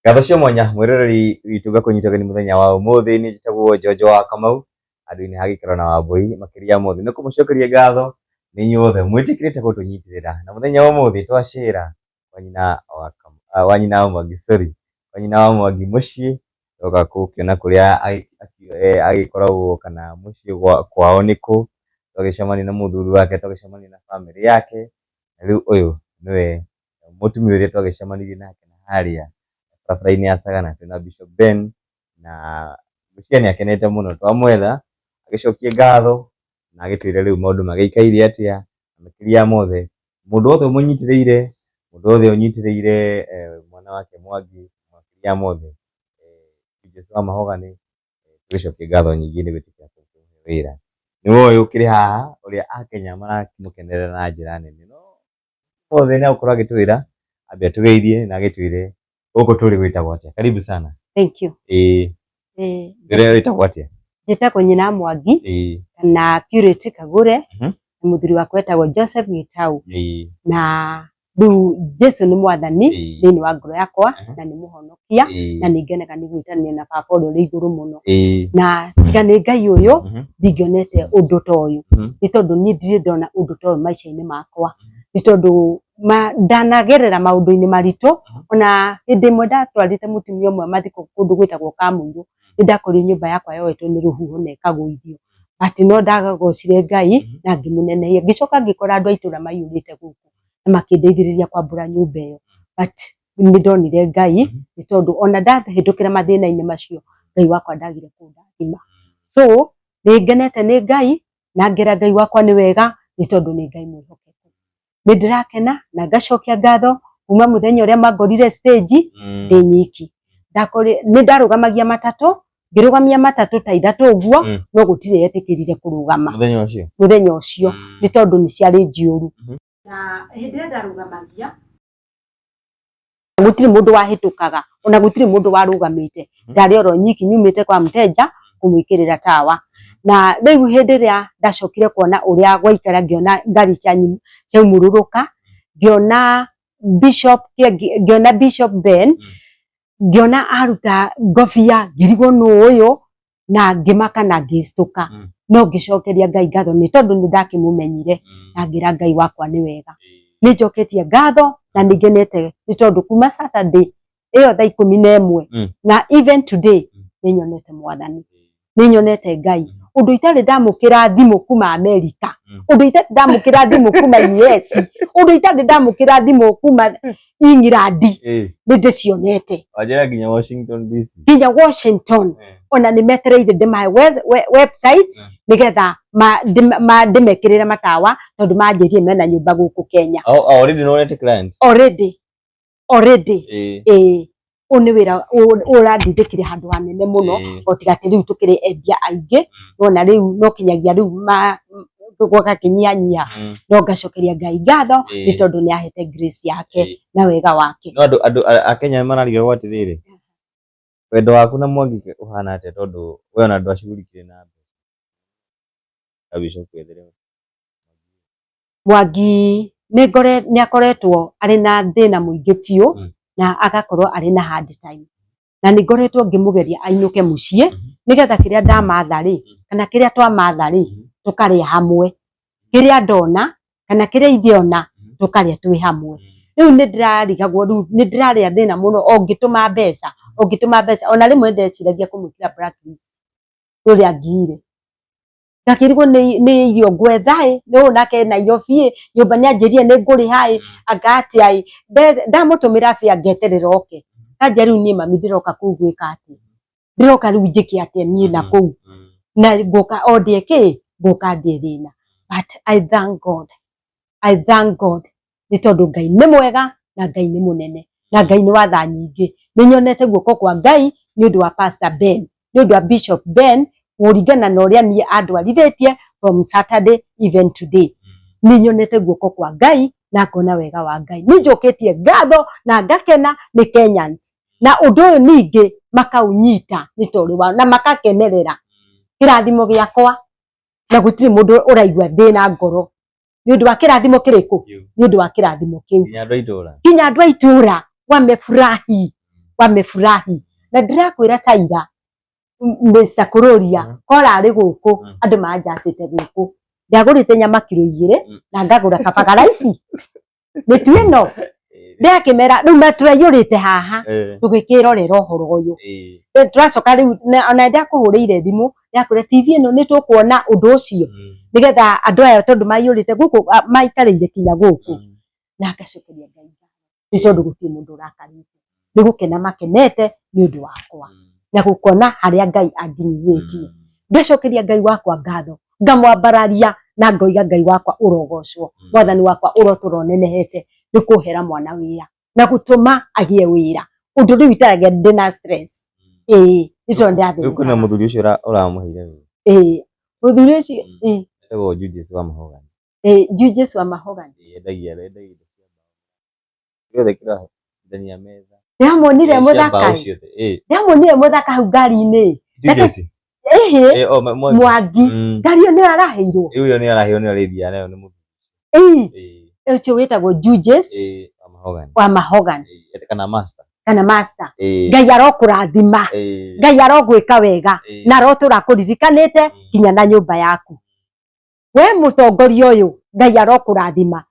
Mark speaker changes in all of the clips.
Speaker 1: Gatho cio mwanya mwiroreri witu gakunyitagani muthenya wa umuthi ni njitagwo Jojo wa Kamau andu-ini hagikira na Wambui makiria muthi ni kumucokeria gatho ni nyuothe mwitikirite gutunyitirira na muthenya wa umuthi twacira wanyina wa Mwangi wanyina wa Mwangi mucii oka kukiona kuria agikoragwo kana mucii kwao niku twagicemania na muthuri wake twagicemania na family yake riu uyu niwe mutumia uria twagicemanirie nake na haria barabara-ini ya Sagana twina Bishop Ben na muciani akenete muno twamwetha agicokie ngatho na agitwire riu maundu magiikaire atia makiria mothe mundu wothe munyitiriire mundu wothe unyitiriire mwana wake Mwangi makiria mothe Jesu wa mahogani tugicokie ngatho nyingi ni gwitikia wira ni woyo ukiri haha uria akenya maramukenerera na njira nene no mothe ni akorwo agitwira ambia tugeithie na agitwire uko tuli gwitagwo atia karibu sana.
Speaker 2: Thank you.
Speaker 1: Ndire witagwo atia?
Speaker 2: Njitagwo nyina Mwangi na Purity Kagure muthuri wakwa etagwo Joseph Gitau na riu Jesu ni mwathani thini wa ngoro yakwa na ni muhonokia na ningenaga ni gwitania na baba uria uri iguru muno na tiga ni Ngai uyu ndingionete undu ta uyu ni tondu ni ndire ndona undu ta uyu maica-ini makwa ni tondu ndanagerera maundu-ini marito ona hindi imwe ndatwarite mutumia umwe mathiko kundu gwitagwo Kamuru ndakorire nyumba yakwa yoetwo ni ruhuho na ikagũithio ati no ndagagocire Ngai na ngimunenehia ngicoka ngikora andu aitura maiyurite guku na makindeithiriria kwambura nyumba iyo but ni ndonire Ngai ni tondu ona ndathindukira mathina-ini macio Ngai wakwa ndagire kundathima so ni ngenete ni Ngai na ngera Ngai wakwa ni wega ni tondu ni Ngai mwihokeku ni ndirakena na ngacokia ngatho kuma muthenya uria magorire stage ndi nyiki ni ndarugamagia matatu ngirugamia matatu ta ithatu uguo no gutire yetikirire kurugama muthenya ucio ni tondu ni ciari njiuru na hindi ndarugamagia gutire mundu wahitukaga ona gutire mundu warugamite ndari oro nyiki nyumite kwa mteja kumwikirira tawa na riu hindi ria ndacokire kuona uria gwaikara ngiona ngari cia mururuka ngiona Bishop Ben ngiona aruta ngobia ngirigwo nu uyu na ngimaka na ngistuka no ngicokeria Ngai ngatho ni tondu ni ndakimumenyire na ngira Ngai wakwa ni wega ni njoketie ngatho na ningenete ni tondu kuma Saturday iyo thaa 11 na even today ni nyonete mwathani ni nyonete Ngai undu itari ndamukira thimu kuma America undu itari ndamukira thimu kuma US undu itari ndamukira thimu kuma England ni ndicionete
Speaker 1: wajira nginya Washington DC
Speaker 2: ona ni metereire de my website nigetha ndimekirira matawa tondu manjirie mena nyumba guku Kenya
Speaker 1: already no net client
Speaker 2: already oni wira urandindikire handu hanene muno otigati riu tukiri endia aingi nona riu no kinyagia riu gwaka kinyanyia no ngacokeria Ngai ngatho ni tondu ni ahete grace yake na wega wake
Speaker 1: no andu a Kenya marariga gwati riri wendo waku na Mwangi uhana atia tondu we ona ndwacugurikire na abisho kwethere
Speaker 2: Mwangi ni akoretwo ari na thina muingi piu na agakorwo ari na hard time na ni ngoretwo ngimugeria ainuke mucii nigetha kiria ndamatha ri kana kiria twamatha ri tukaria hamwe kiria ndona kana kiria ithiona tukaria twi hamwe riu ni ndirarigagwo riu ni ndiraria thina muno ongituma mbeca ona rimwe ndeciragia kumwikira blacklist uria ngire ngakirigwo ni iyo gwetha no nake Nairobi nyumba ni anjirie ni nguri hai agati ai ndamutumira bia ngeterera oke kanja riu ni mami ndiroka kuu gwika ati ndiroka riu njiki ati ni na kuu na ngoka odie ngoka ndithina but I thank God ni tondu Ngai ni mwega na Ngai ni munene na Ngai ni watha nyingi ni nyonete guoko kwa Ngai ni undu wa Pastor Ben ni undu wa Bishop Ben uringana na uria ni andwarithitie from Saturday even today ni nyonete guoko kwa Ngai na ngona wega wa Ngai ni njoketie ngatho na ngakena ni Kenyans na undu uyu ningi makaunyita ni tori wao na makakenerera kirathimo giakwa na gutiri mundu uraigwa thina ngoro ni undu wa kirathimo kiriku ni undu wa kirathimo kiu
Speaker 1: kinya andu aitura
Speaker 2: wamefurahi wamefurahi na ndirakwira taira Mr. Kuroria kora ari guku andu manjacite guku ndagurite nyama kilo 2 na ngagura kabagara ici mitu ino ndakimera riu maturayurite haha tugikirorera uhoro uyu turacoka riu ona ndakuhurire thimu ndakwira TV ino nitukuona undu ucio nigetha andu aya tondu mayurite guku maikarire kinya guku na ngacokeria Ngai ni tondu guti mundu urakarite ni gukena makenete ni undu wakwa na gukona haria Ngai anginyithetie ngacokeria Ngai wakwa ngatho ngamwambararia na ngoiga Ngai wakwa urogocwo mwathani wakwa uroturonenehete nikuhera mwana wira na gutuma agie wira undu riu itaragia ndina stress ico ndathira
Speaker 1: kuna muthuri ucio uramuheire
Speaker 2: muthuri ucio
Speaker 1: ego Judges wa Mahogany
Speaker 2: Judges wa Mahogany
Speaker 1: endagia yothe kira ndania metha
Speaker 2: ndamonire muthaka hau ngari-ini
Speaker 1: Judges
Speaker 2: Mwangi ngari ni araheirwo
Speaker 1: uyo ni araheirwo ni arithia nayo ni muthuri
Speaker 2: ucio witagwo Judges wa Mahogany kana master Ngai arokurathima Ngai arogwika wega na arotura kuririkanite kinya na nyumba yaku we mutongoria uyu Ngai arokurathima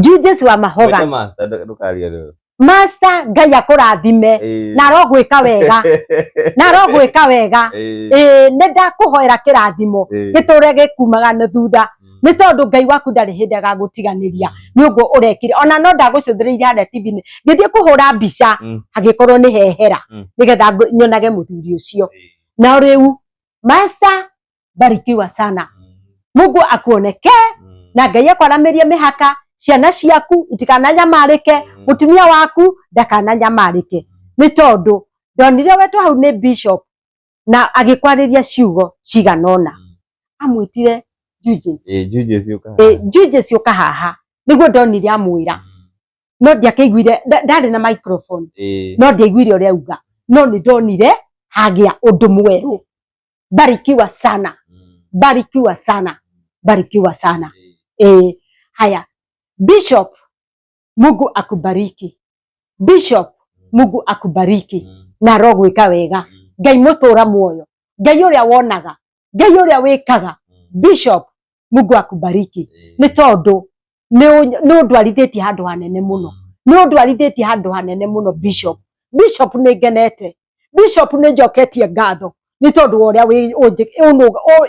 Speaker 2: Judges wa Mahogany master Ngai akurathime na arogwika wega ni ndakuhoera kirathimo giture gikumaga na thutha ni tondu Ngai waku ndari hindi agagutiganiria ni uguo urekire ona no ndagucuthireirie hada TV-ini ngithie kuhura mbica agikorwo ni hehera nigetha nyonage muthuri ucio na riu master barikiwa sana Mungu akuoneke na Ngai akwaramirie mihaka ciana ciaku itikananyamarike mutumia waku ndakananyamarike ni tondu ndonire wetu hau ni bishop na agikwariria ciugo ciganona amwitire Judges yuka haha niguo ndonire amwira no ndiakiguire ndari na microphone no ndiaiguire uria uga no ni ndonire hagia undu mweru barikiwa sana haya Bishop Mungu akubariki Bishop Mungu akubariki na rogwika wega Ngai mutura muoyo Ngai uria wonaga Ngai uria wikaga Bishop Mungu akubariki ni tondu ni ndwarithitie handu hanene muno Bishop ni ngenete Bishop ni njoketie ngatho ni tondu uria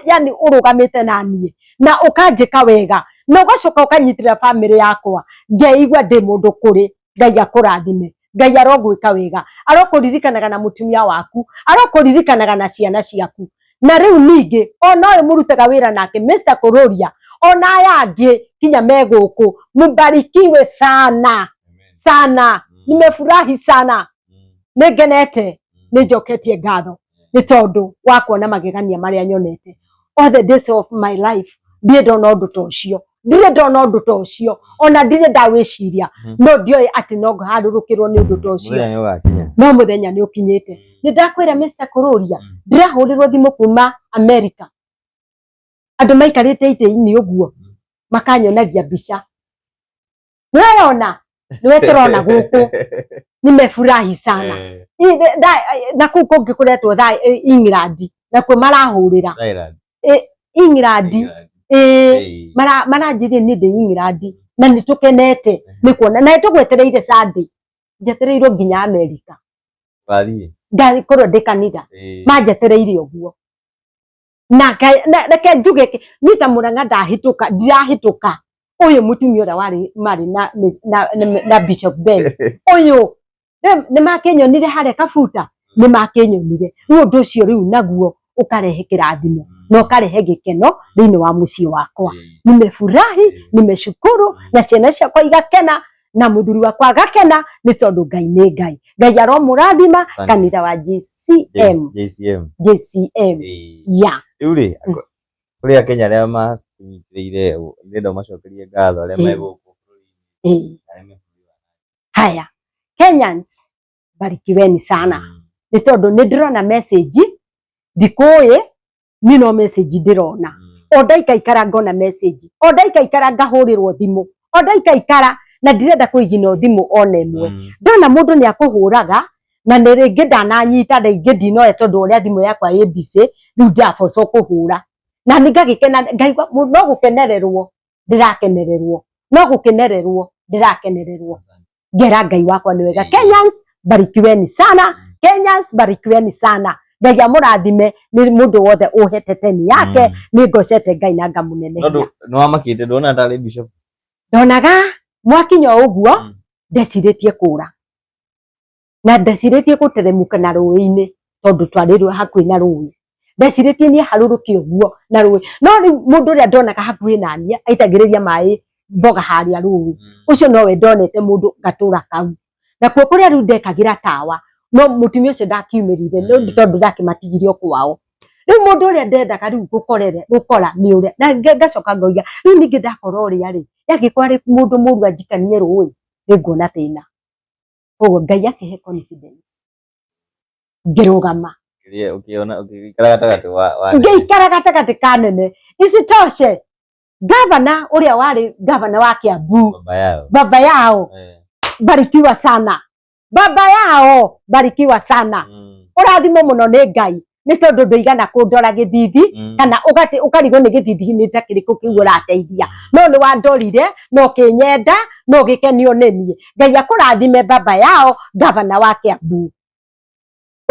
Speaker 2: yani urugamite na nie na ukanjika wega na ugacoka ukanyitirira family yakwa ngeigua ndi mundu kuri Ngai akurathime Ngai arogwika wega arokuririkanaga na mutumia waku arokuririkanaga na ciana ciaku na riu ningi ona uyu murutaga wira nake Mr. Kuroria ona aya angi kinya meguku mubarikiwe sana nimefurahi sana nigenete nijoketie ngatho ni tondu wa kuona magegania maria nyonete all the days of my life ndire ndona undu ta ucio ona ndire ndawiciria no ndioi ati no harurukirwo ni undu ta ucio no muthenya ni ukinyite ni ndakwira Mr. Kuroria ndirahurirwo thimu kuma America andu maikarite ite-ini uguo makanyonagia mbica niwe turona guku nimefurahi sana na kuko ngikuretwo England na ku marahurira England maranjirie ni ndi England na nitukenete nikuona na tugwetereire Sunday njetereirwo nginya America ngari korwo ndi kanitha manjetereire uguo na reke njuge nita Murang'a ndirahituka uyu mutumia ura wari mari na Bishop Ben uyu ni makenyonire hare kabuta ni makenyonire riu undu ucio riu naguo ukarehe kirathimo na ukarehe gikeno thiini wa mucii wakwa nimefurahi nimeshukuru na ciana ciakwa igakena na muthuri wakwa agakena ni tondu Ngai ni Ngai aromurathima kanitha wa JCM ya
Speaker 1: riu kuri Kenya aria makunyitire ndenda macokerie ngatho aria meguku
Speaker 2: haya Kenyans barikiweni sana ni tondu ni ndirona message ndikuye ni no message ndirona o ndaikaikara ngona message o ndaikaikara ngahurirwo thimu o ndaikaikara na ndirenda kuigina thimu ona imwe ndona mundu ni akuhuraga na ni ringi ndananyita ringi ndinoe tondu uria thimu yakwa ĩ busy riu ndaboco kuhura na ningagikena ngaigua no gukenererwo ndirakenererwo no gukenererwo ndirakenererwo ngera Ngai wakwa ni wega. Kenyans barikiweni sana, Kenyans barikiweni sana. Ngai amurathime ni mundu wothe uhete ni yake ni ngocete Ngai na ngamunene.
Speaker 1: No amakite ndona ndari bishop.
Speaker 2: Ndonaga mwakinya uguo ndeciritie kura. Na ndeciritie guteremuka na ruini tondu twarirwe hakuhi na ruini. Ndeciritie ni haruruki uguo na ruini. No mundu ria ndonaga hakuhi na niĩ aitagiriria mai mboga haria ruini. Ucio nowe ndonete mundu gatura kau. Na kuo kuria riu ndekagira tawa no mutumia ucio ndakiumirire no tondu ndakimatigirio kwao. Riu mundu uria ndendaga riu gukora ni uria na ngacoka ngoiga riu ningi ndakora uria ri yangikwa ri mundu muru anjikanie ruĩ ningona thina. Koguo Ngai akihe confidence ngirugama
Speaker 1: ukiona ukikara gatagati wa
Speaker 2: ngeikara gatagati kanene isitoshe gavana uria wari gavana wa Kiambu baba yao barikiwa sana baba yao barikiwa sana urathimo muno ni Ngai ni tondu ndoigana kundora githithi kana ukarigo ni githithi ni takiriku kiu urateithia no ni wandorire no kinyenda no gikenio nenie Ngai akurathime baba yao gavana wa Kiambu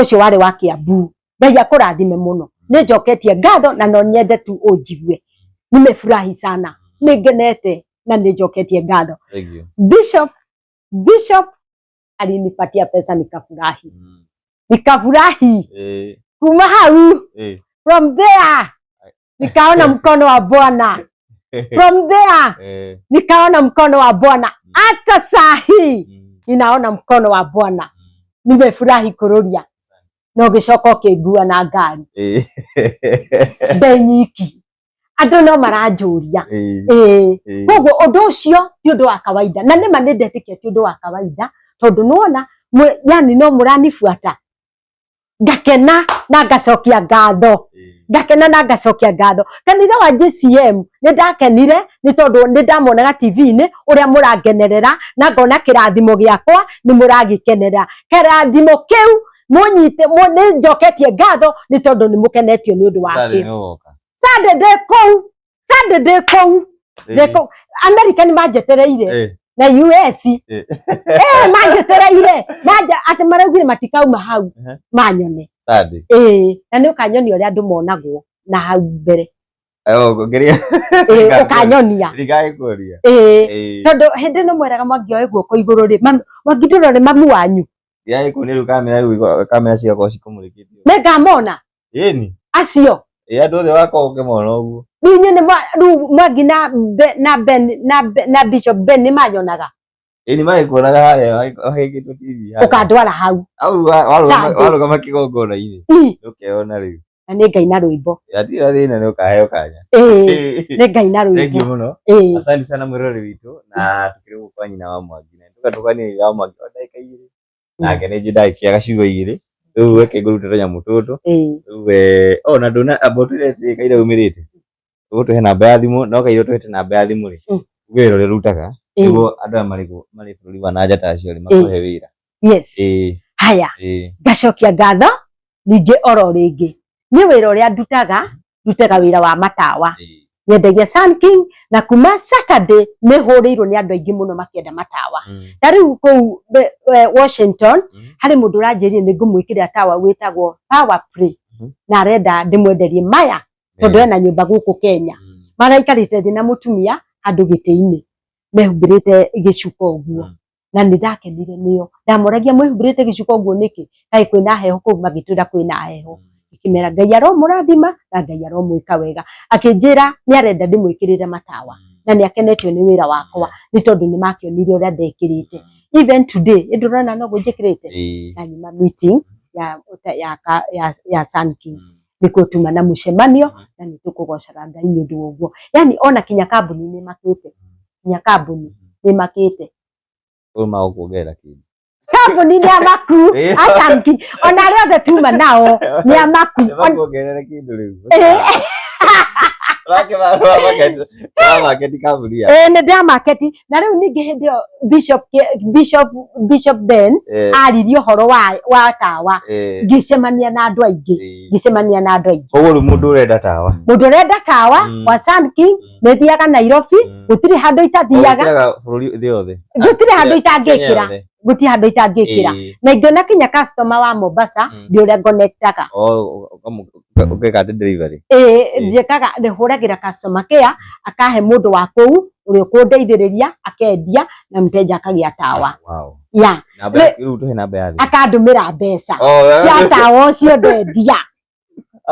Speaker 2: ucio wari wa Kiambu Ngai akurathime muno ni njoketie ngatho na no nyende tu unjigue nimefurahi sana nigenete na ni njoketie ngatho. Bishop alinipatia pesa nikafurahi nikafurahi kuma hau from there nikaona mkono wa Bwana from there nikaona mkono wa Bwana hata sahi ninaona mkono wa Bwana nimefurahi kururia no gicoko kingua na ngari benyiki andu no maranjuria koguo undu ucio ti undu wa kawaida na nima nindetikia ti undu wa kawaida tondu nuona yani no muranifuata ngakena na ngacokia ngatho ngakena na ngacokia ngatho kanitha wa JCM ni ndakenire ni tondu ni ndamonaga TV-ini uria murangenerera na ngona kirathimo giakwa ni muragikenerera kirathimo kiu munyite ni njoketie ngatho ni tondu ni mukenetio ni undu wake Saturday kou America ni majetereire na US majetereire ati maraugire matikauma hau manyone na ni ukanyonia uria andu monagwo na hau mbere
Speaker 1: ngeria
Speaker 2: ukanyonia
Speaker 1: rigagikuria
Speaker 2: tondu hindi no mweraga mwangioe guoko iguru ri mwangindurore mami wanyu
Speaker 1: rigagikuniru kamera ciakwa cikumurikithio
Speaker 2: nengamona acio
Speaker 1: andu othe wako ukimona uguo
Speaker 2: ninyi ni mwangi na Bishop Ben ni manyonaga
Speaker 1: ni magikuonaga haria wahingitwo TV
Speaker 2: ukandwara hau
Speaker 1: warugama kigongona-ini ukeona riu
Speaker 2: na ni Ngai na rwimbo
Speaker 1: yatira thina ni ukaheo kanya
Speaker 2: ni Ngai na rwimbo.
Speaker 1: Thank you muno asante sana mwirori witu na tukiri gukwa nyina wa Mwangi na tugatukani ya Mwangi ndagika 2 nake ni ndaikia gacigo 2 riu weke ngurutira nyamu tutu riu na ndona abotire kaire umirite tugutuhe namba ya thimu no kaire tuhete namba ya thimu ri wiro ri rutaga niguo andu mari bururi wa nanja ta acio ri makuhe wira
Speaker 2: haya ngacokia ngatho ningi oro ringi ni wira uria ndutaga wira wa matawa nyendagia Sun King na kuma Saturday ni huriirwo ni andu aingi muno makienda matawa tariu ku Washington hari mundu ranjirie ni ngumwikira tawa witagwo Power Play na renda ndimwenderie maya tondu ena nyumba guku Kenya maraikarite thina mutumia andu giti-ini mehumbirite gicuko uguo na nindakenire niyo ndamoragia mehumbirite gicuko uguo niki kai kwina heho ku magitwira kwina heho ikimera Ngai aromurathima na Ngai aromwika wega akinjira ni arenda ndimwikirire matawa na ni akenetio ni wira wakwa ni tondu ni makionire uria ndekirite even today indurana no gunjikirite na nyuma meeting ya Sun King nikutuma na mucemanio na nitukugocaga Ngai ni undu uguo yani ona kinya kambuni ni makite ni makite
Speaker 1: uma ukuongera kindu
Speaker 2: kambuni ni amaku asanki ona ri othe tuma nao ni amaku
Speaker 1: ukuongerera kindu riu Rake market kaburia.
Speaker 2: Nĩ ndĩa market na rĩu ningĩ hĩndĩ ĩyo Bishop Ben aririe ũhoro wa tawa ngĩcemania na andũ aingĩ
Speaker 1: Koguo mũndũ ũrenda tawa
Speaker 2: wa Sun King nĩ thiaga Nairobi gũtirĩ handũ itathiaga
Speaker 1: bũrũri thĩ yothe
Speaker 2: gũtirĩ handũ itangĩkĩra gũtirĩ handũ itangĩkĩra na ingĩona kinya customer wa Mombasa ndĩ ũrĩa connectaga
Speaker 1: ũgeka delivery
Speaker 2: njĩkaga ndĩhũragĩra customer care akahe mũndũ wa kũu ũrĩa ũkũndeithĩrĩria akendia na mteja akagĩa tawa
Speaker 1: rĩu tũhe namba ya thimũ
Speaker 2: akandũmĩra mbeca cia tawa ũcio ndendia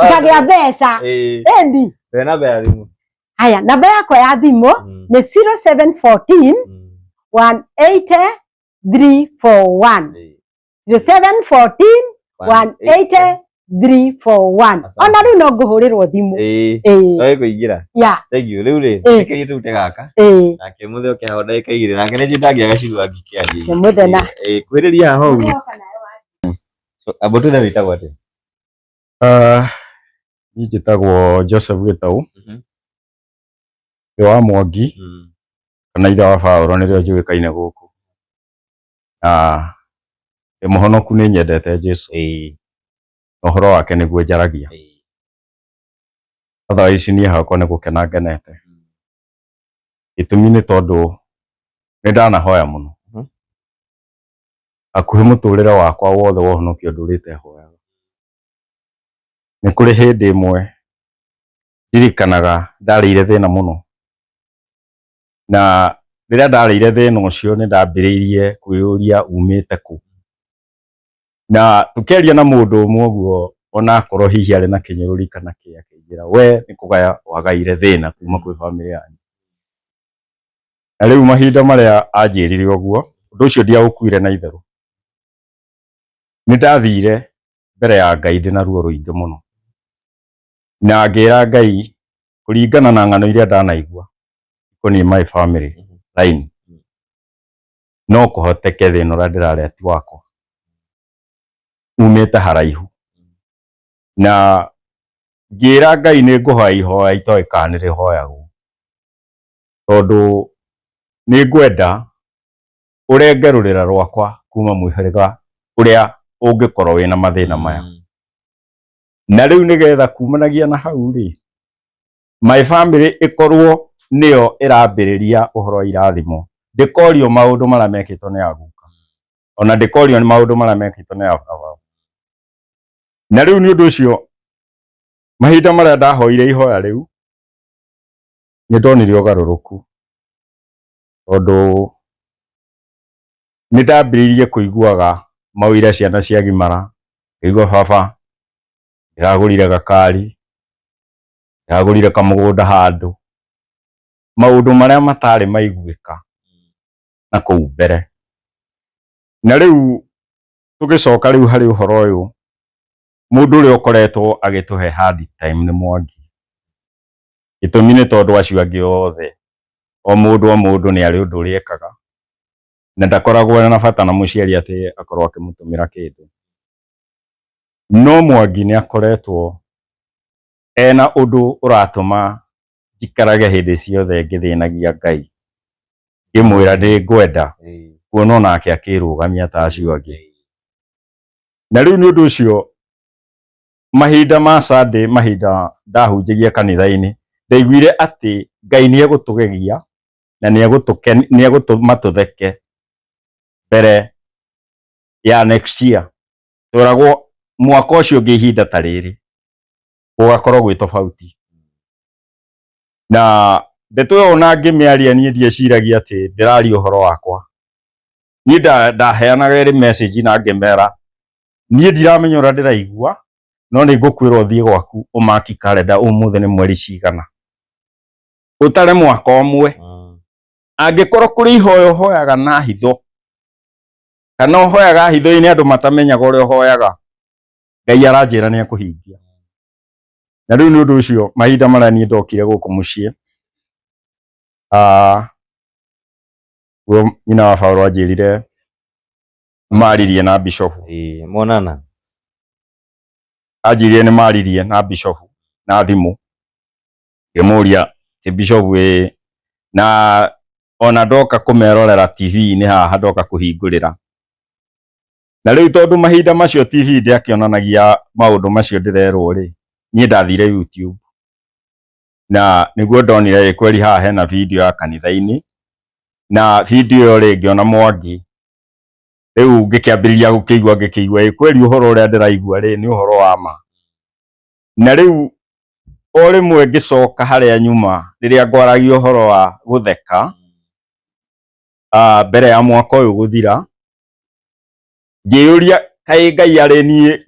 Speaker 2: ngagĩa mbeca endi
Speaker 1: tũhe namba ya thimũ
Speaker 2: haya namba yakwa ya thimũ nĩ 0714 180 341 0714 180 341 ona rĩu no ngũhũrĩrwo thimũ
Speaker 1: no ĩkũingĩra thank you rĩu rĩ kĩrĩa tũrute gaka nake mũthee ũkĩhaho ndagĩka igĩrĩ nake nĩ njĩtangĩa gacirua ngĩkĩaria
Speaker 2: mũthena
Speaker 1: kwĩrĩria haha ũguo abo tũrĩa wĩtagwo atĩ
Speaker 3: niĩ njĩtagwo Joseph Gĩtaũ wa Mwangi kana ithe wa Baũrũ nĩrĩo njũĩkaine gũkũ na ndĩ mũhonoku nĩ nyendete Jesũ na ũhoro wake nĩguo njaragia otherwise niĩ hakwa nĩ gũkena ngenete gĩtũmi nĩ tondũ nĩ ndanahoya mũno hakuhĩ mũtũrĩre wakwa wothe wa ũhonokio ndũrĩte hoyaga nĩ kũrĩ hĩndĩ ĩmwe ndirikanaga ndarĩire thĩna mũno na rĩrĩa ndarĩire thĩna ũcio nĩ ndambĩrĩirie kwĩyũria umĩte kũ na tũkĩaria na mũndũ ũmwe ũguo ona akorwo hihi arĩ na kĩnyũrũri kana kĩĩ akĩnjĩra we nĩ kũgaya wagaire thĩna kuma kwĩ bamĩrĩ yanyu na rĩu mahinda marĩa anjĩrire ũguo ũndũ ũcio ndiaũkuire na itherũ nĩ ndathire mbere ya Ngai ndĩna ruo rũingĩ mũno na ngĩra Ngai kũringana na ng'ano iria ndanaigua ikoniĩ my family line no kũhoteke thĩna ũrĩa ndĩrarĩ ti wakwa umĩte haraihu na ngĩra Ngai nĩ ngũhoya ihoya itoĩ kana nĩ rĩhoyagwo tondũ nĩ ngwenda ũrenge rũrĩra rwakwa kuma mũhĩrĩga ũrĩa ũngĩkorwo wĩna mathĩna maya na rĩu nĩgetha kumanagia na hau rĩ my family ĩkorwo nĩyo ĩrambĩrĩria ũhoro wa irathimo ndĩkorio maũndũ marĩa mekĩtwo nĩ aguka ona ndĩkorio nĩ maũndũ marĩa mekĩtwo nĩ baba na rĩu nĩ ũndũ ũcio mahinda marĩa ndahoire ihoya rĩu nĩ ndonire ũgarũrũku tondũ nĩ ndambĩrĩirie kũiguaga mawĩra ciana ciagimara ngĩigua baba ndĩragũrire gakari ndĩragũrire kamũgũnda handũ maũndũ marĩa matarĩ maiguĩka na kũu mbere na rĩu tũgĩcoka rĩu harĩ ũhoro ũyũ mũndũ ũrĩa ũkoretwo agĩtũhe hard time nĩ Mwangi gĩtũmi nĩ tondũ acio angĩ othe o mũndũ nĩ arĩ ũndũ ũrĩa ekaga na ndakoragwo na bata na mũciari atĩ akorwo akĩmũtũmĩra kĩndũ no Mwangi nĩ akoretwo ena ũndũ ũratũma njikarage hĩndĩ ciothe ngĩthĩnagia Ngai ngĩmwĩra nĩ ngwenda kuona nake akĩrũgamia ta acio angĩ na rĩu nĩ ũndũ ũcio mahinda ma Sunday mahinda ndahunjagia kanitha-inĩ ndaiguire atĩ Ngai nĩ egũtũgegia na nĩ egũtũma tũtheke mbere ya next year tũragwo mwaka ũcio ũngĩ ihinda ta rĩrĩ gũgakorwo gwĩ tofauti na ndeto ĩyo ona ngĩmĩaria niĩ ndieciragia atĩ ndĩraria ũhoro wakwa niĩ ndaheanaga ĩrĩ message na ngĩmera niĩ ndiramenya ũrĩa ndĩraigua no nĩ ngũkwĩra ũthiĩ gwaku ũmaki kalenda ũmũthĩ nĩ mweri cigana ũtare mwaka ũmwe angĩkorwo kũrĩ ihoya ũhoyaga na hitho kana ũhoyaga hitho-inĩ andũ matamenyaga ũrĩa ũhoyaga Ngai aranjĩra nĩ ekũhingia na rĩu nĩ ũndũ ũcio mahinda marĩa niĩ ndokire gũkũ mũciĩ nyina wa Baũrũ anjĩrire maririe na Bishop
Speaker 1: monana
Speaker 3: anjĩrire nĩ maririe na Bishop na thimũ ngimuria ti bishop we na ona ndoka kumerorera TV ni haha ndoka kuhingurira na riu tondu mahinda macio TV ndiakionanagia maundu macio ndirerwo ri nie ndathire YouTube na niguo ndonire kweli haha hena video ya kanitha-ini na video iyo ri ngiona Mwangi riu ngikiambiriria gukigua kweli uhoro uria ndiraigua ri ni uhoro wa ma na riu o rimwe ngicoka haria nyuma riria ngwaragia uhoro wa gutheka mbere ya mwaka uyu guthira ngiuria kai Ngai ari nie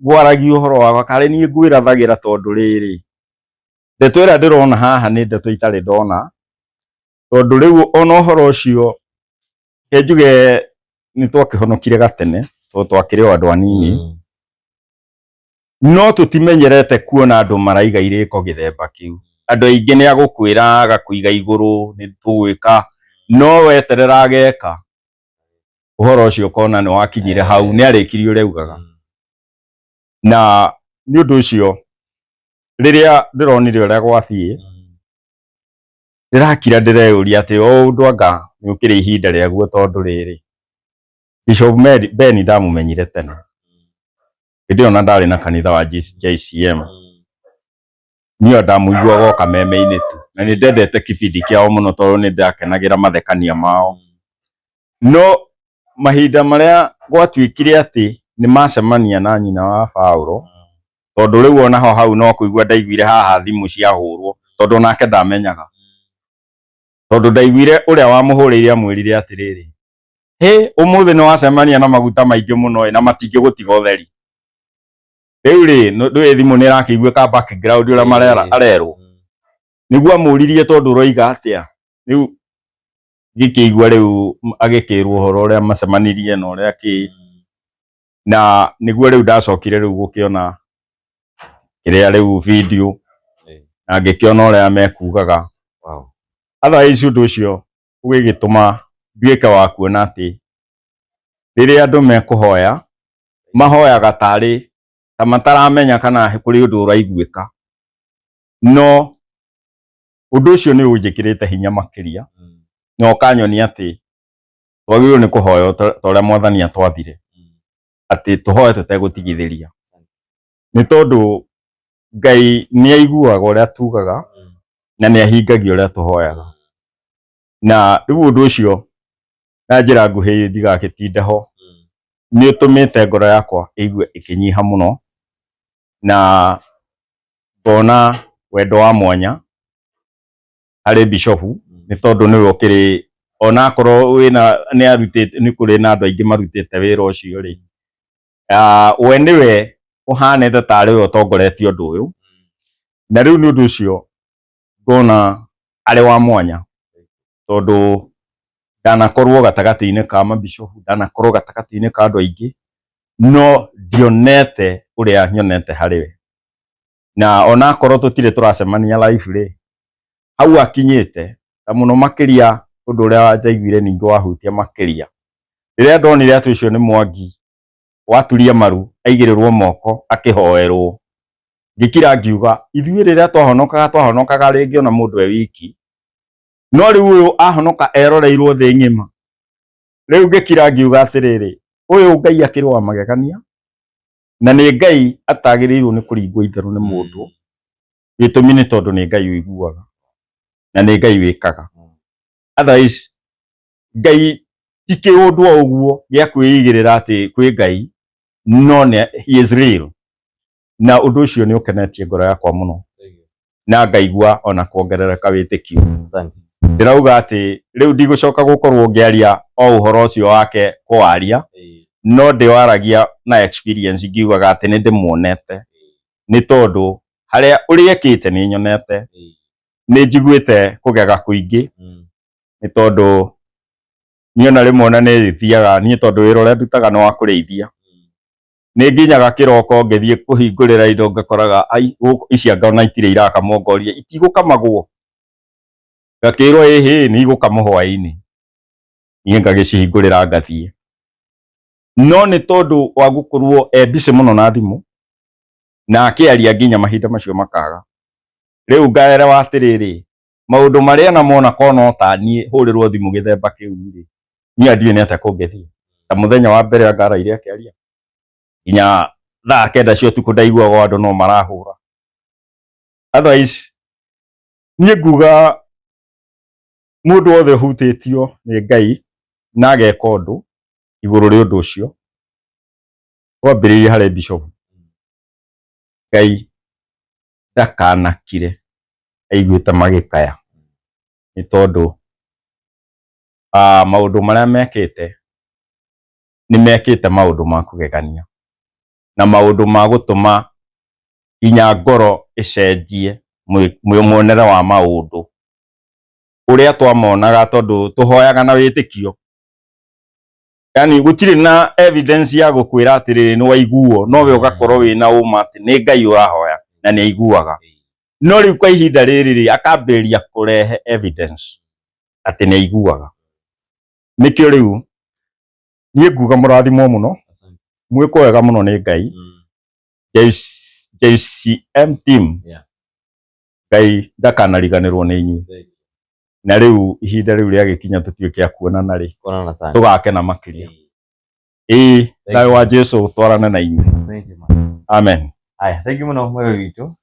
Speaker 3: ngwaragia uhoro wa kare nie ngwirathagira tondu riri ndeto ira ndirona haha ni ndeto itari ndona tondu riu ona uhoro ucio kenjuge ni twakihonokire gatene tondu twakire andu anini no tutimenyerete kuona andu maraiga iriko githemba kiu andu aingi ni agukwira gakuiga iguru ni tuwika no weterera ageka uhoro ucio kona ni wakinyire hau ni arikirie ureugaga na ni undu ucio riria ndironire uria gwathie ndirakira ndireuria ati undu anga ni ukiri ihinda riaguo tondu riri Bishop Ben ndamumenyire tene ndio na ndari na kanitha wa JCM niyo ndamuigua goka meme-ini tu na ni ndendete kipindi kiao muno tondu ni ndakenagira mathekania mao no mahinda maria gwatuikire ati ni macemania na nyina wa Paulo tondu riu ona ho hau no kuigua ndaiguire haha thimu cia hurwo tondu nake ndamenyaga tondu ndaiguire uria wamuhurire amwirire atiriri umuthi ni wacemania na maguta maingi muno na matingi gutiga utheri riu ri ndui thimu ni rakigwe ka background uria marera arerwo niguo amuririe tondu roiga atia riu gikigwa riu agikirwo uhoro uria macemanirie na uria ki na niguo riu ndacokire riu gukiona kiria riu video na ngikiona uria mekugaga otherwise undu ucio ugigituma nduike wa kuona ati riria andu mekuhoya mahoyaga tari ta mataramenya kana kuri undu uraiguika no undu ucio ni unjikirite hinya makiria no kanyonia ati twagirwo ni kuhoya toria mwathani atwathire ati tuhoye tutegutigithiria ni tondu Ngai ni aiguaga uria tugaga na ni ahingagia uria tuhoyaga na riu undu ucio na njira nguhi ndigagitinde ho ni utumite ngoro yakwa igue ikinyiha muno na bona wendo wa mwanya hari Bishop ni tondu niwe ukiri ona korwo wina ni arutite ni kuri na andu aingi marutite wira ucio ri we niwe uhanete tari we utongoretie undu uyu na riu ni undu ucio ngona ari wa mwanya tondu ndanakorwo gatagati-ini ka mabishop ndanakorwo gatagati-ini ka andu aingi no ndionete uria nyonete hariwe na ona korwo tutire turacemania live ri hau akinyite ta muno makiria undu uria njaiguire ningi wahutia makiria riria ndonire ati ucio ni Mwangi waturia maru aigirirwo moko akihoerwo ngikira ngiuga ithuĩ riria twahonokaga ringi ona mundu e wiki no riu uyu ahonoka eroreirwo thi ng'ima riu ngikira ngiuga atiriri uyu Ngai akirwa magegania na ni Ngai atagirirwo ni kuringwo itheru ni mundu gitumi ni tondu ni Ngai uiguaga na ni Ngai wikaga otherwise Ngai ti kiundu o uguo gia kwigirira ati kwi Ngai no he is real na undu ucio ni ukenetie ngoro yakwa muno na ngaigua ona kuongerereka witikio ndirauga ati riu ndigucoka gukorwo ngiaria o uhoro ucio wake kwaria no ndiwaragia na experience ngiugaga ati ni ndimuonete ni tondu haria uriekite ni nyonete ni njiguite kugega kuingi ni tondu niona rimwe ona ni thiaga ni tondu wira uria ndutaga no wa kureithia ni nginyaga kiroko ngithie kuhingurira indo ngakoraga ai ici ngona itire iraka mongoria itigukamagwo ngakirwo ni igukama hwaini ni ngagicihingurira ngathie no ni tondu wa gukorwo busy muno na thimu na akiaria nginya mahinda macio makaga riu ngaerewa atiriri maundu maria na mona kono tani hurirwo thimu githemba kiu ri ni andie ni ata kungethia ta muthenya wa mbere ngaraire akiaria inya thaa kenda cio tuku ndaiguaga andu no marahura. Otherwise ni nguga mundu wothe hutitio ni Ngai na ageka undu iguru ri undu ucio wambiririe hari bishop Ngai ndakanakire aiguite magikaya ni tondu maundu maria mekite ni mekite maundu ma kugegania na maundu ma gutuma inya ngoro icenjie mwonere wa maundu uria twamonaga tondu tuhoyaga na witikio. Yani gutire na evidence ya gukwira atiriri ni waiguo no we ugakorwo wina uma ati ni Ngai urahoya na ni aiguaga. No riu kwa ihinda riri akambiria kurehe evidence ati ni aiguaga. Nikio riu ni nguga murathimo muno mwiko wega muno ni Ngai. JCM team Ngai ndakanariganirwo ni inyi na riu ihinda riu ria gikinya tutuike a kuonana ri tugakena makiria. Thayo wa Jesu twarane na inyi. Amen.
Speaker 1: Aya, thank you muno mwewe witu.